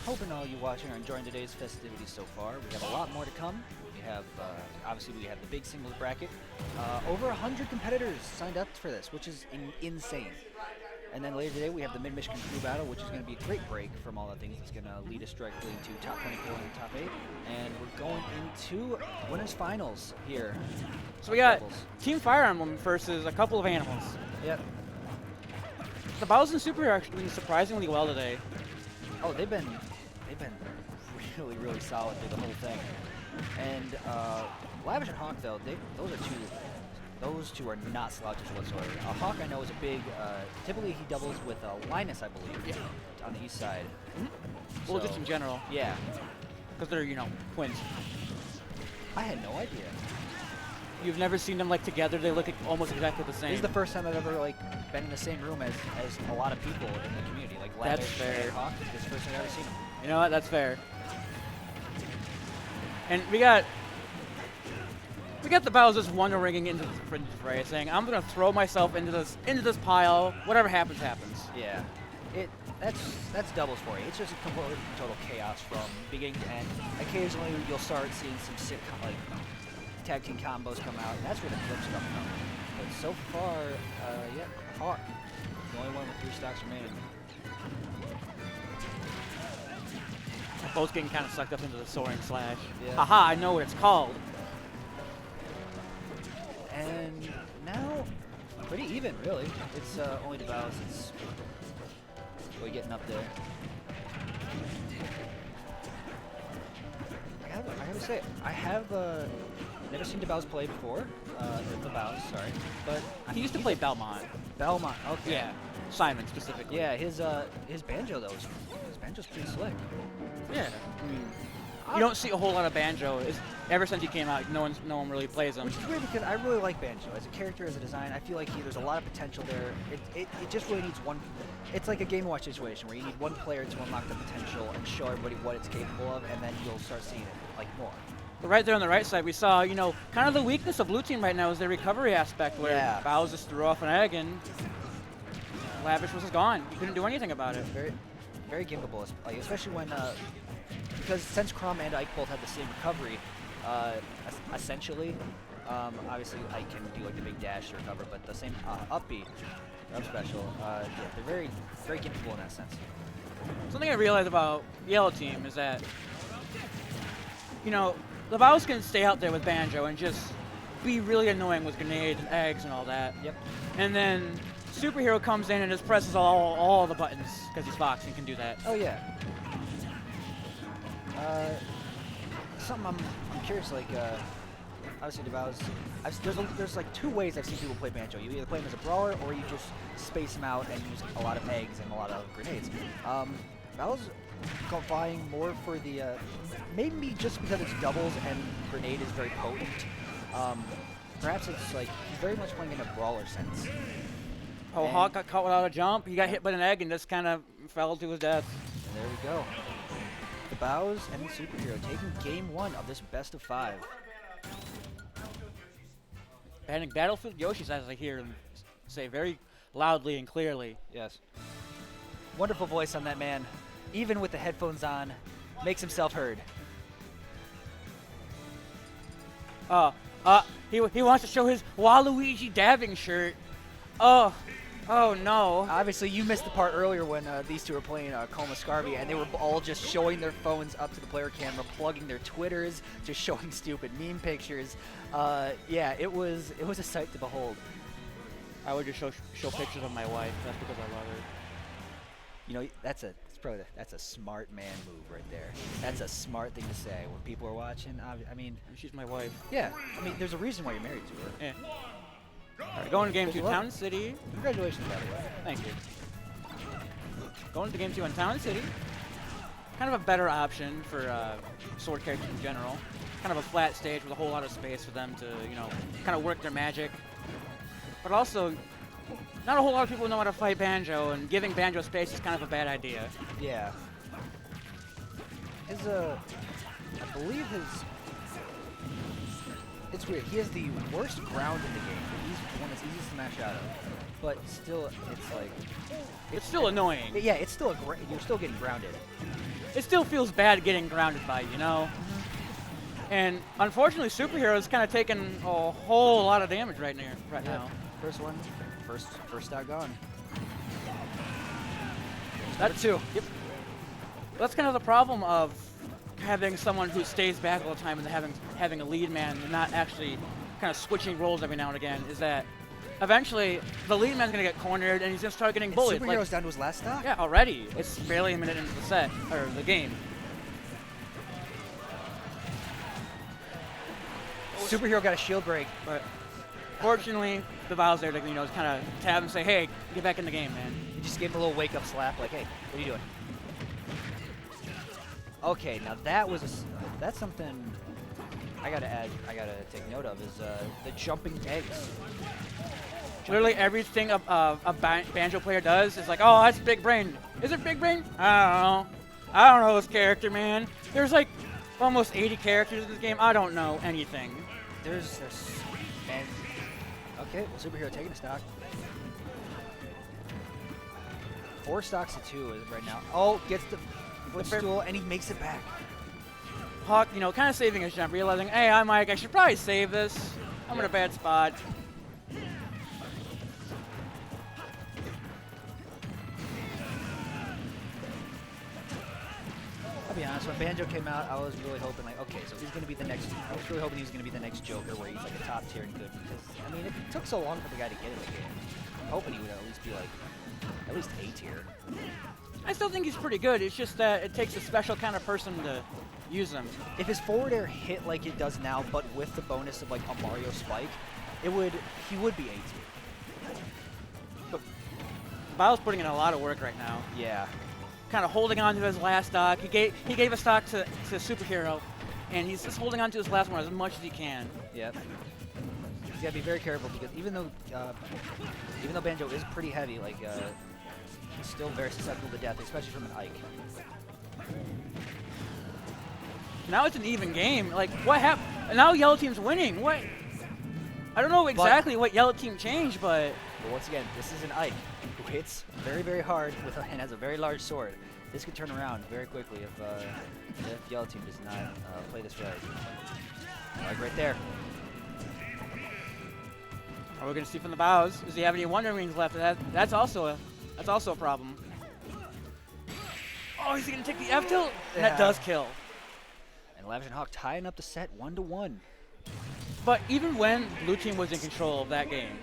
hoping all you watching are enjoying today's festivities so far. We have a lot more to come. We have, obviously, we have the big singles bracket. Over 100 competitors signed up for this, which is insane. And then later today, we have the Mid-Michigan Crew Battle, which is going to be a great break from all the things. It's going to lead us directly into top 24 and top 8. And we're going into winners finals here. So we got Team Fire Emblem versus a couple of animals. Yep. The Bowz and SuperHero are actually doing surprisingly well today. Oh, they've been really solid through the whole thing. And Lavish and Hawk, though, those two are not slouches whatsoever. Hawk, I know, is a big. Typically, he doubles with Linus, I believe, on the east side. Well, just in general. Yeah. Because they're, twins. I had no idea. You've never seen them together? They look almost exactly the same. This is the first time I've ever been in the same room as a lot of people in the community. Like Lavish and Hawk. This is the first time I've ever seen them. You know what? That's fair. And we got the Bowz just wonder-ringing into the fringes, right? Saying, "I'm gonna throw myself into this pile. Whatever happens, happens." Yeah, that's doubles for you. It's just a complete total chaos from beginning to end. Occasionally, you'll start seeing some sick tag team combos come out. That's where the clips come from. But so far, yeah, Hawk, the only one with 3 stocks remaining. Both getting kind of sucked up into the soaring slash. Yeah. Haha, I know what it's called. And now, pretty even, really. It's only dWF. It's really getting up there. I gotta say, I have never seen dWF play before. The Bowz, sorry, but he used to play Belmont. Belmont, okay. Yeah, Simon specifically. Yeah, his Banjo though, his Banjo's pretty slick. Yeah, I mean, you don't see a whole lot of Banjo. Ever since he came out, no one really plays him. Which is weird because I really like Banjo as a character, as a design. I feel like there's a lot of potential there. It just really needs one. It's like a Game & Watch situation where you need one player to unlock the potential and show everybody what it's capable of, and then you'll start seeing it more. But right there on the right side, we saw kind of the weakness of Blue Team right now is their recovery aspect, where Bowz just threw off an egg and Lavish was gone. You couldn't do anything about it. Very gimbable, especially when because since Chrom and Ike both have the same recovery, essentially, obviously Ike can do the big dash to recover, but the same up B, up special, yeah, they're very gimbable in that sense. Something I realized about Yellow Team is that, the Bowz can stay out there with Banjo and just be really annoying with grenades and eggs and all that. Yep. And then SuperHero comes in and just presses all the buttons because he's Fox and can do that. Oh yeah. Something I'm curious, obviously dWF, there's 2 ways I've seen people play Banjo. You either play him as a brawler or you just space him out and use a lot of eggs and a lot of grenades. Bowz vying more for the, maybe just because it's doubles and grenade is very potent. Perhaps it's he's very much playing in a brawler sense. Oh, and Hawk got caught without a jump. He got hit by an egg and just kind of fell to his death. And there we go. The Bowz and the SuperHero taking game 1 of this best of 5. Banning Battlefield Yoshi's, as I hear him say very loudly and clearly. Yes. Wonderful voice on that man. Even with the headphones on, makes himself heard. He wants to show his Waluigi dabbing shirt. Oh no. Obviously, you missed the part earlier when these two were playing Coma Scarby, and they were all just showing their phones up to the player camera, plugging their Twitters, just showing stupid meme pictures. Yeah, it was a sight to behold. I would just show pictures of my wife. That's because I love her. That's a smart man move right there. That's a smart thing to say when people are watching. I mean, she's my wife. Yeah, I mean, there's a reason why you're married to her. Yeah. All right, going to game 2, Town City. Congratulations, by the way. Thank you. Going to game 2 on Town City. Kind of a better option for sword characters in general. Kind of a flat stage with a whole lot of space for them to, kind of work their magic. But also, not a whole lot of people know how to fight Banjo, and giving Banjo space is kind of a bad idea. Yeah. I believe It's weird. He has the worst ground in the game. He's the one that's easiest to mash out of. But still, it's like... It's still annoying. Yeah, it's still you're still getting grounded. It still feels bad getting grounded by, you know? And unfortunately, SuperHero is kind of taking a whole lot of damage right now. First one, first stock gone. That's two. Yep. That's kind of the problem of having someone who stays back all the time and having a lead man and not actually kind of switching roles every now and again, is that eventually the lead man's going to get cornered and he's going to start getting bullied. SuperHero's down to his last stock? Yeah, already. It's barely a minute into the set, or the game. SuperHero got a shield break. But fortunately, the Bowz there to, you know, kind of tab and say, hey, get back in the game, man. He just gave him a little wake-up slap, like, hey, what are you doing? Okay, now that's something I gotta take note of, is the jumping eggs. Literally everything a Banjo player does is like, oh, that's big brain. Is it big brain? I don't know. I don't know this character, man. There's like almost 80 characters in this game. I don't know anything. And okay, well, SuperHero taking a stock. 4 stocks to 2 is right now. Oh, gets the footstool and he makes it back. Hawk, you know, kind of saving his jump, realizing, hey, I'm Mike. I should probably save this. I'm in a bad spot. I'll be honest, when Banjo came out, I was really hoping, like, okay, so he's going to be the next, I was really hoping he was going to be the next Joker where he's like a top tier and good, because, I mean, it took so long for the guy to get in the game. I'm hoping he would at least be like, at least A tier. I still think he's pretty good. It's just that it takes a special kind of person to use him. If his forward air hit like it does now, but with the bonus of like a Mario spike, he would be A tier. But Bowz putting in a lot of work right now. Yeah. Kind of holding on to his last stock. He gave a stock to SuperHero, and he's just holding on to his last one as much as he can. Yep. He's got to be very careful because even though Banjo is pretty heavy, like he's still very susceptible to death, especially from an Ike. Now it's an even game. Like, what happened? Now Yellow Team's winning. What? I don't know exactly what Yellow Team changed, but once again, this is an Ike who hits very, very hard and has a very large sword. This could turn around very quickly if Yellow Team does not play this right. Like right there. Are we going to see from the Bowz? Does he have any Wonder Wings left? That's also a problem. Oh, he's going to take the F tilt? Yeah. That does kill. And Lavish and Hawk tying up the set 1-1. But even when Blue Team was in control of that game,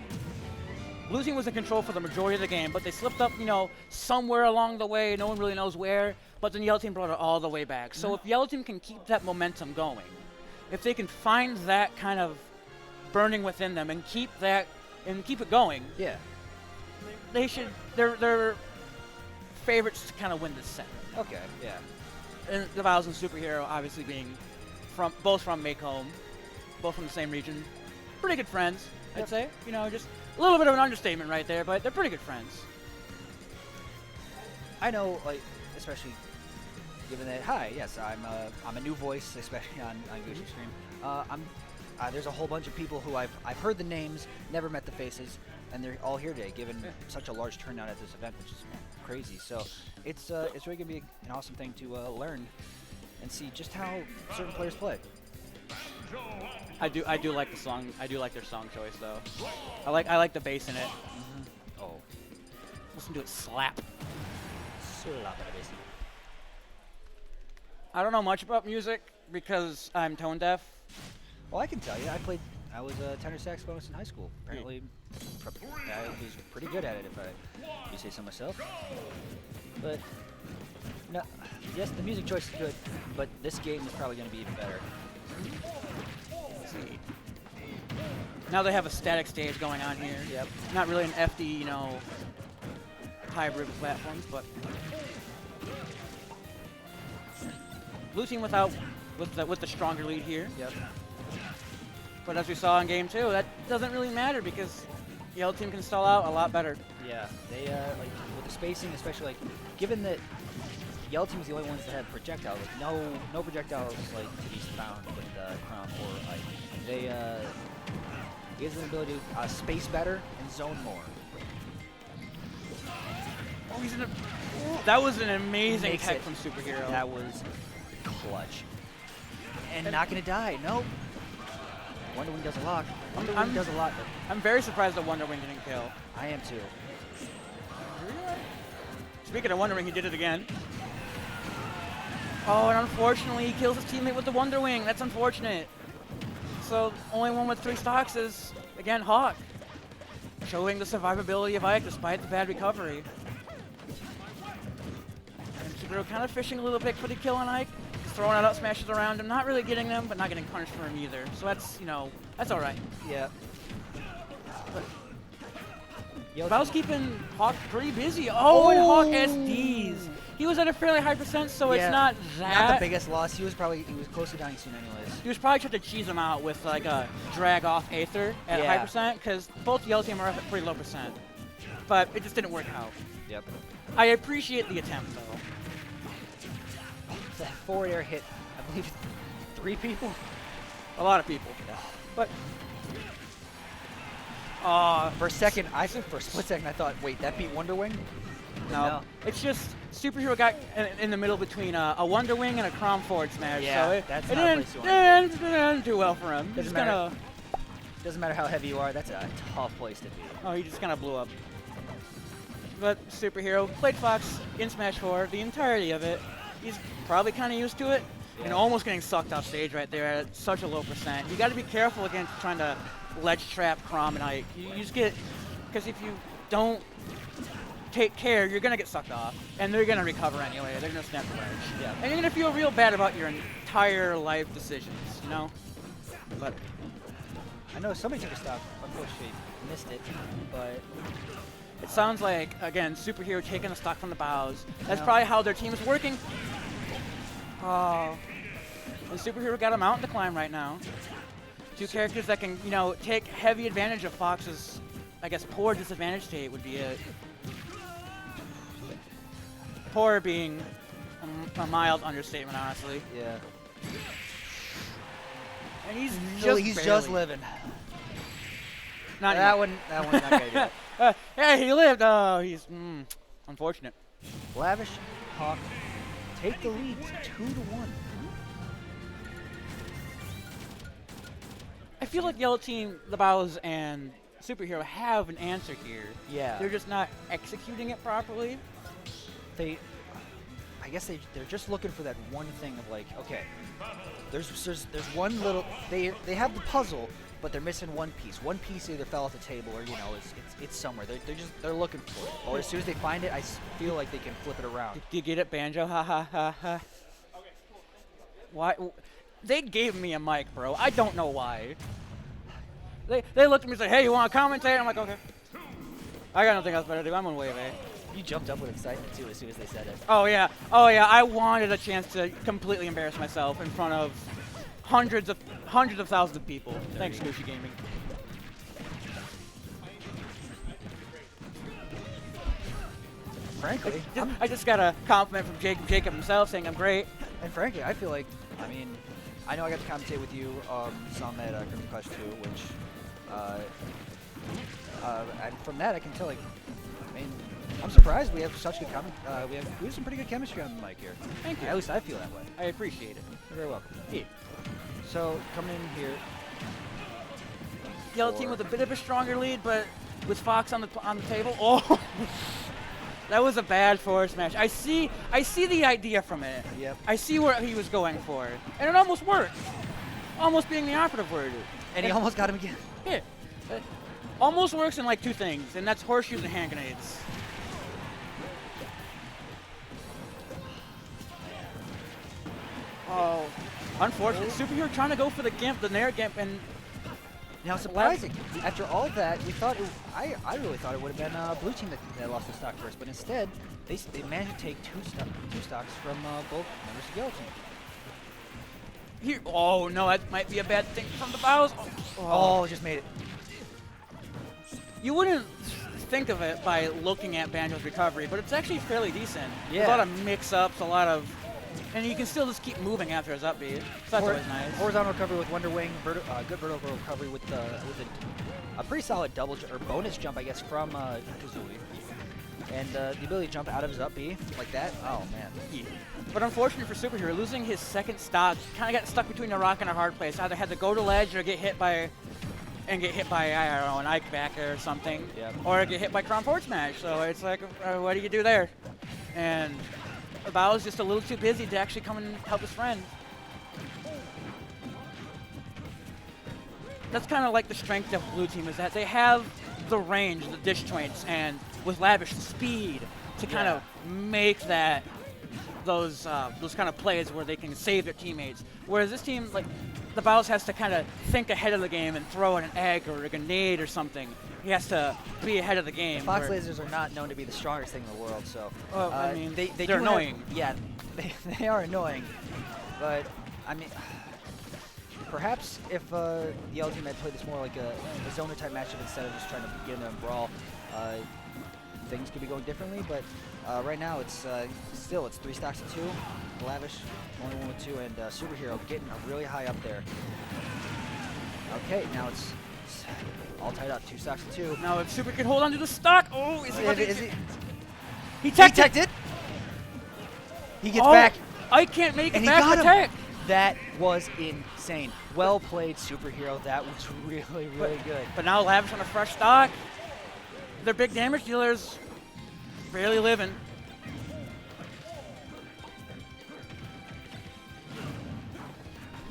Blue Team was in control for the majority of the game, but they slipped up, you know, somewhere along the way. No one really knows where. But then Yellow Team brought it all the way back. So if Yellow Team can keep that momentum going, if they can find that kind of burning within them and keep it going, yeah, they should. They're favorites to kind of win this set. Okay, yeah. And the Bowz and SuperHero obviously being both from Macomb, both from the same region, pretty good friends, I'd say. You know, just a little bit of an understatement right there, but they're pretty good friends. I know, like, especially given that, yes, I'm a new voice, especially on Gooshy Stream. There's a whole bunch of people who I've heard the names, never met the faces, and they're all here today, given such a large turnout at this event, which is crazy. So it's really gonna be an awesome thing to learn and see just how certain players play. I do like the song. I do like their song choice though. I like the bass in it. Oh, listen to it slap. Slap it, bass. I don't know much about music because I'm tone deaf. Well, I can tell you, I was a tenor saxophonist in high school. Apparently, I was pretty good at it, if I do say so myself. But no, yes, the music choice is good, but this game is probably going to be even better. Let's see. Now they have a static stage going on here. Yep. Not really an FD, you know, hybrid platforms, but Blue Team with the stronger lead here. Yep. But as we saw in game 2, that doesn't really matter because Yellow Team can stall out a lot better. Yeah, they like with the spacing, especially like given that Yellow Team was the only ones that had projectiles. Like no projectiles like to be found with Chrom or Ike. He has an ability to space better and zone more. Oh, he's in a. That was an amazing Makes tech it. from SuperHero. That was clutch. And not gonna die. Nope. Wonder Wing does a lot. Wonder Wing does a lot. I'm very surprised that Wonder Wing didn't kill. I am too. Speaking of Wonder Wing, he did it again. Oh, and unfortunately, he kills his teammate with the Wonder Wing. That's unfortunate. So, only one with 3 stocks is, again, Hawk. Showing the survivability of Ike despite the bad recovery. And SuperHero kind of fishing a little bit for the kill on Ike. He's throwing out up smashes around him, not really getting them, but not getting punished for him either. So that's, you know, that's all right. Yeah. Bowz keeping Hawk pretty busy. Oh, and Hawk SDs. He was at a fairly high percent, so it's not that. Not the biggest loss. He was close to dying soon anyways. He was probably trying to cheese him out with like a drag off Aether at a high percent, because both Yellow Team are up at pretty low percent. But it just didn't work out. Yep. I appreciate the attempt though. That forward air hit, I believe, 3 people. A lot of people. Yeah. But for a second, for a split second, I thought, wait, that beat Wonder Wing? no. It's just SuperHero got in the middle between a Wonder Wing and a Chrom forward smash. Yeah, so it that's it not a didn't, place you want to didn't do well for him. He Doesn't just matter. kinda, Doesn't matter how heavy you are, that's a tough place to be. oh, he just kind of blew up. But SuperHero played Fox in Smash 4 the entirety of it. He's probably kind of used to it, and almost getting sucked off stage right there at such a low percent. You got to be careful against trying to ledge trap Chrom and Ike. You just get, because if you don't take care, you're gonna get sucked off, and they're gonna recover anyway. They're gonna snap the ledge, and you're gonna feel real bad about your entire life decisions, you know. But I know somebody took a stop. Unfortunately, missed it, but it sounds like, again, SuperHero taking the stock from the Bowz. That's Yeah. probably how their team is working. Oh, and SuperHero got a mountain to climb right now. 2 characters that can, you know, take heavy advantage of Fox's, I guess, poor disadvantage state would be it. Poor being a mild understatement, honestly. yeah. And he's He's just living. Not That one's not gonna do it. hey, he lived. Oh, he's unfortunate. Lavish, Hawk, take the lead 2-1. I feel like Yellow Team, the Bowz, and SuperHero have an answer here. Yeah. They're just not executing it properly. I guess they're just looking for that one thing of like, okay, there's one little, they have the puzzle, but they're missing one piece. One piece either fell off the table or, you know, it's somewhere. They're looking for it. Or as soon as they find it, I feel like they can flip it around. Do you get it, Banjo? Ha ha ha ha. Why? They gave me a mic, bro. I don't know why. They looked at me and said, hey, you want to commentate? I'm like, okay. I got nothing else better to do. I'm on wave A. You jumped up with excitement too as soon as they said it. Oh yeah. Oh yeah. I wanted a chance to completely embarrass myself in front of hundreds of thousands of people. Thanks, GooshiGaming. Frankly, I just got a compliment from Jacob himself saying I'm great. and frankly, I feel like, I mean, I know I got to commentate with you some at Crimson Clash 2, which, and from that I can tell, like, I mean, I'm surprised we have such good we have some pretty good chemistry on the mic here. Thank you. At least I feel that way. I appreciate it. You're very welcome. Yeah. So coming in here, Yellow Team with a bit of a stronger lead, but with Fox on the table. Oh, that was a bad forward smash. I see the idea from it. Yep. I see where he was going for, and it almost worked. Almost being the operative word. and he almost got him again. Yeah. Almost works in like 2 things, and that's horseshoes and hand grenades. Oh, unfortunate. SuperHero trying to go for the Gimp, the Nair Gimp, and Now, surprising. After all of that, we thought I really thought it would have been Blue Team that lost the stock first, but instead they managed to take two stocks from both members of Yellow Team. here. Oh no, that might be a bad thing from the Bowz. Oh, just made it. You wouldn't think of it by looking at Banjo's recovery, but it's actually fairly decent. Yeah. There's a lot of mix-ups, a lot of And you can still just keep moving after his up B. So that's always nice. Horizontal recovery with Wonder Wing, good vertical recovery with a pretty solid double or bonus jump, I guess, from Kazooie. And the ability to jump out of his up B like that, oh man. Yeah. But unfortunately for SuperHero, losing his second stock, kind of got stuck between a rock and a hard place. Either had to go to ledge or get hit by, I don't know, an Ike backer or something. Yep. Or get hit by Chrom forward smash. So it's like, what do you do there? And Bowz just a little too busy to actually come and help his friend. That's kind of like the strength of Blue Team, is that they have the range, the disjoints, and with Lavish, the speed to kind of make that those kind of plays where they can save their teammates. Whereas this team, like the Bowz, has to kind of think ahead of the game and throw in an egg or a grenade or something. He has to be ahead of the game. Fox lasers are not known to be the strongest thing in the world, so I mean, they're annoying. Yeah, they are annoying, but I mean, perhaps if the yellow team had played this more like a zoner type matchup instead of just trying to get into a brawl, things could be going differently. But right now it's still 3 stocks to 2. Lavish only 1 with 2, and SuperHero getting really high up there. Okay, now it's all tied up, 2 stocks to 2. Now if Super can hold on to the stock, oh, he teched it. He gets back. I can't make and it back to tech. That was insane. Well played, SuperHero. That was really, really good. But now Lavish on a fresh stock. Their big damage dealers barely living.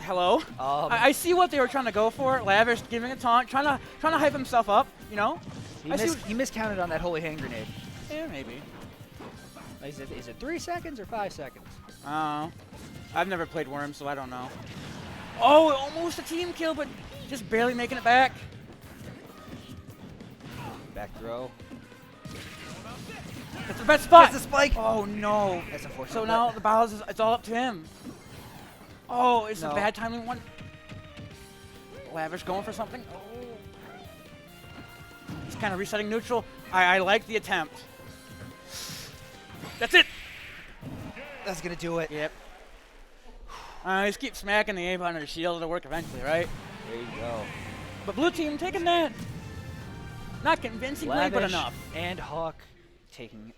Hello. I see what they were trying to go for. Lavish giving a taunt, trying to hype himself up. You know. He miscounted on that holy hand grenade. Yeah, maybe. Is it 3 seconds or 5 seconds? I've never played Worms, so I don't know. Oh, almost a team kill, but just barely making it back. Back throw. That's the best spot. That's the spike. Oh no. That's unfortunate. So now the Bowz it's all up to him. Oh, it's a bad timing one. Lavish going for something. Oh. He's kind of resetting neutral. I like the attempt. That's it. That's gonna do it. Yep. Just keep smacking the A button or the shield. It'll work eventually, right? There you go. But Blue Team taking that. Not convincingly, but enough. And Hawk taking